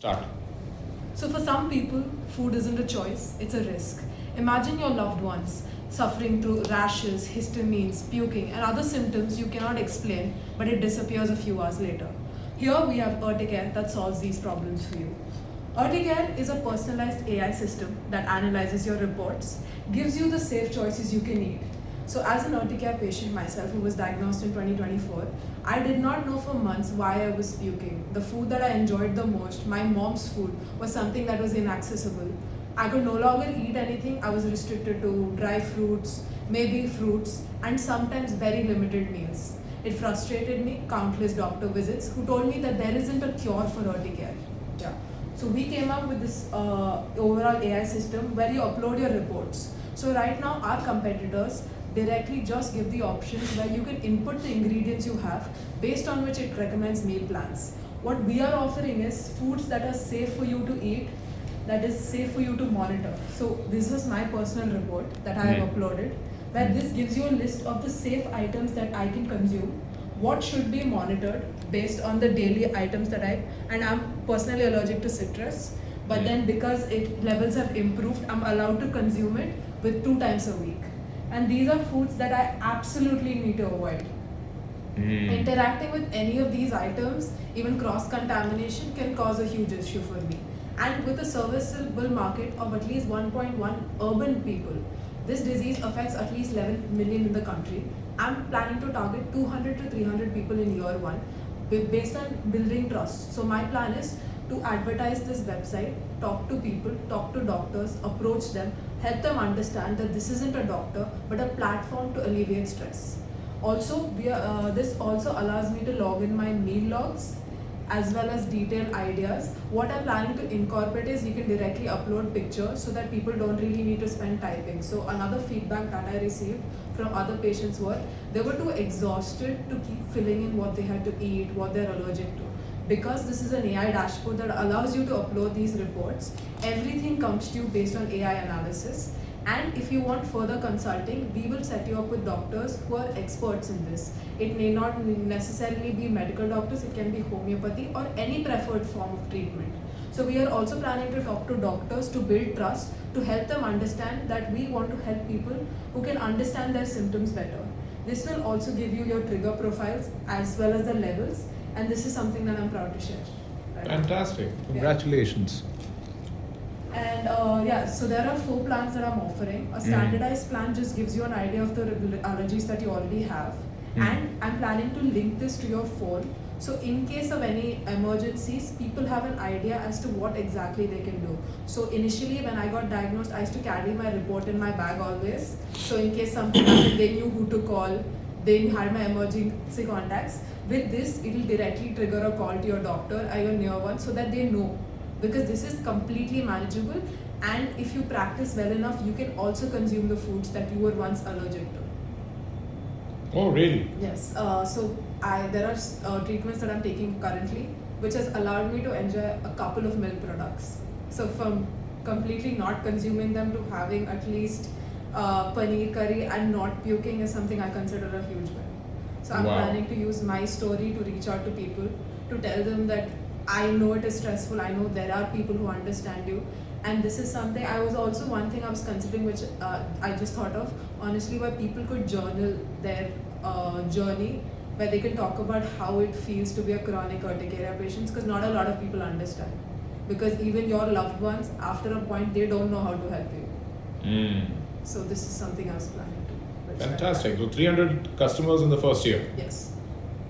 Start. So, for some people, food isn't a choice, it's a risk. Imagine your loved ones suffering through rashes, histamines, puking, and other symptoms you cannot explain, but it disappears a few hours later. Here we have Urticare that solves these problems for you. Urticare is a personalized AI system that analyzes your reports, gives you the safe choices you can eat. So, as an Urticare patient myself who was diagnosed in 2024, I did not know for months why I was puking. The food that I enjoyed the most, my mom's food, was something that was inaccessible. I could no longer eat anything. I was restricted to dry fruits, maybe fruits, and sometimes very limited meals. It frustrated me, countless doctor visits, who told me that there isn't a cure for urticare. Yeah. So we came up with this overall AI system where you upload your reports. So right now our competitors directly just give the options where you can input the ingredients you have based on which it recommends meal plans. What we are offering is foods that are safe for you to eat, that is safe for you to monitor. So this is my personal report that I have uploaded, where this gives you a list of the safe items that I can consume, what should be monitored based on the daily items that and I'm personally allergic to citrus, but then because it levels have improved, I'm allowed to consume it with 2 times a week. And these are foods that I absolutely need to avoid. Interacting with any of these items, even cross contamination, can cause a huge issue for me. And with a serviceable market of at least 1.1 urban people, this disease affects at least 11 million in the country. I'm planning to target 200 to 300 people in year one based on building trust. So my plan is to advertise this website, talk to people, talk to doctors, approach them, help them understand that this isn't a doctor but a platform to alleviate stress. Also, this also allows me to log in my meal logs as well as detailed ideas. What I'm planning to incorporate is you can directly upload pictures so that people don't really need to spend typing. So another feedback that I received from other patients were they were too exhausted to keep filling in what they had to eat, what they're allergic to. Because this is an AI dashboard that allows you to upload these reports, everything comes to you based on AI analysis. And if you want further consulting, we will set you up with doctors who are experts in this. It may not necessarily be medical doctors, it can be homeopathy or any preferred form of treatment. So we are also planning to talk to doctors to build trust, to help them understand that we want to help people who can understand their symptoms better. This will also give you your trigger profiles as well as the levels, and this is something that I'm proud to share. Right? Fantastic. Congratulations. And so there are 4 plans that I'm offering. A standardized plan just gives you an idea of the allergies that you already have. And I'm planning to link this to your phone. So in case of any emergencies, people have an idea as to what exactly they can do. So initially when I got diagnosed, I used to carry my report in my bag always. So in case something happened, they knew who to call. They had my emergency contacts. With this, it will directly trigger a call to your doctor or your near one so that they know. Because this is completely manageable, and if you practice well enough, you can also consume the foods that you were once allergic to. Oh, really? Yes. There are treatments that I'm taking currently, which has allowed me to enjoy a couple of milk products. So from completely not consuming them to having at least paneer curry and not puking is something I consider a huge win. So I'm planning to use my story to reach out to people, to tell them that I know it is stressful, I know there are people who understand you, and this is something one thing I was considering, which I just thought of honestly, where people could journal their journey, where they can talk about how it feels to be a chronic urticaria patient, because not a lot of people understand, because even your loved ones after a point they don't know how to help you. So this is something I was planning to. Fantastic. So 300 customers in the first year. Yes.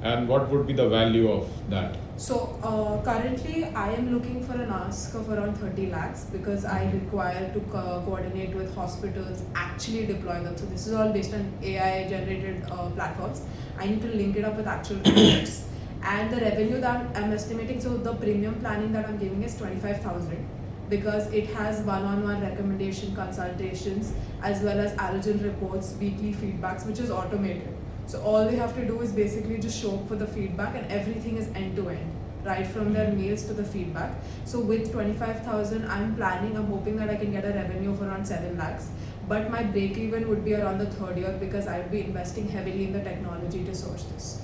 And what would be the value of that? So currently I am looking for an ask of around 30 lakhs because I require to coordinate with hospitals, actually deploy them. So this is all based on AI generated platforms. I need to link it up with actual reports. And the revenue that I'm estimating, so the premium planning that I'm giving is 25,000 because it has one-on-one recommendation consultations as well as allergen reports, weekly feedbacks, which is automated. So all we have to do is basically just show up for the feedback, and everything is end to end, right from their mails to the feedback. So with 25,000, I'm hoping that I can get a revenue of around 7 lakhs. But my break even would be around the 3rd year because I would be investing heavily in the technology to source this.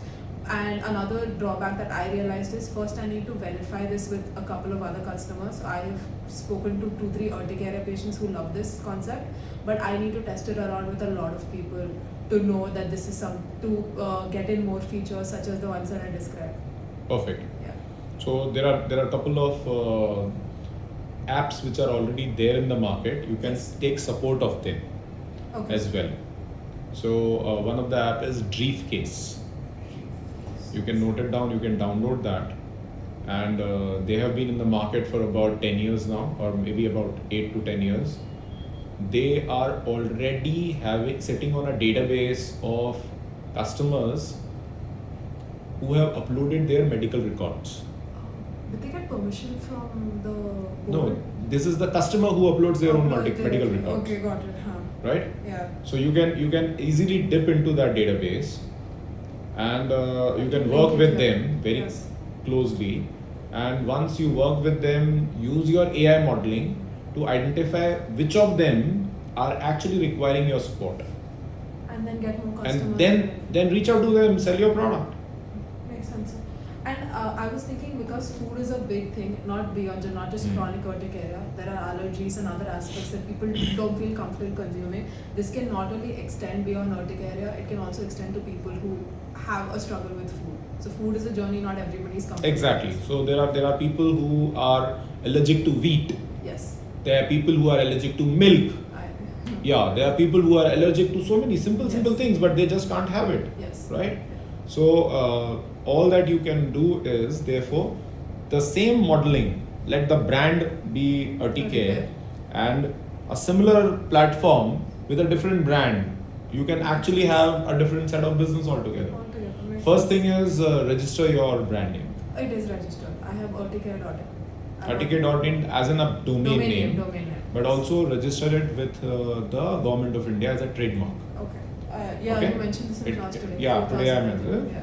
And another drawback that I realized is first I need to verify this with a couple of other customers. I have spoken to 2-3 urticaria patients who love this concept, but I need to test it around with a lot of people to know that this is to get in more features such as the ones that I described. Perfect. Yeah. So there are a couple of apps which are already there in the market. You can take support of them Okay. as well. So one of the app is Briefcase. You can note it down. You can download that, and they have been in the market for about 10 years now, or maybe about 8 to 10 years. They are already sitting on a database of customers who have uploaded their medical records. Did they get permission from the board? No, this is the customer who uploads their own medical records, Okay, got it. Huh. right? Yeah. So you can easily dip into that database, and you can work with them very Yes. closely. And once you work with them, use your AI modeling to identify which of them are actually requiring your support, And then get more customers. and then reach out to them, sell your product. Makes sense. And I was thinking because food is a big thing, not just chronic urticaria. There are allergies and other aspects that people don't feel comfortable consuming. This can not only extend beyond urticaria, it can also extend to people who have a struggle with food. So food is a journey not everybody's comfortable. Exactly. So there are people who are allergic to wheat. Yes. There are people who are allergic to milk. Yeah, there are people who are allergic to so many simple things, but they just can't have it. Yes. Right? So all that you can do is therefore the same modeling. Let the brand be Urticare, and a similar platform with a different brand. You can actually have a different set of business altogether. Makes First sense. thing is register your brand name. It is registered. I have urticare.in. Urticare.in as in a domain name, Domain name. but also register it with the Government of India as a trademark. Okay. Yeah, Okay. you mentioned this in class today. Yeah, today I 4,000. mentioned Yeah.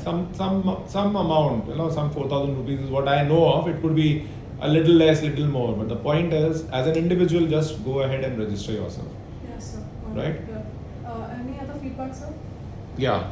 some amount, some 4,000 rupees is what I know of. It could be a little less, little more, but the point is, as an individual, just go ahead and register yourself. Yes, sir. Right? Yeah. Any other feedback, sir? Yeah.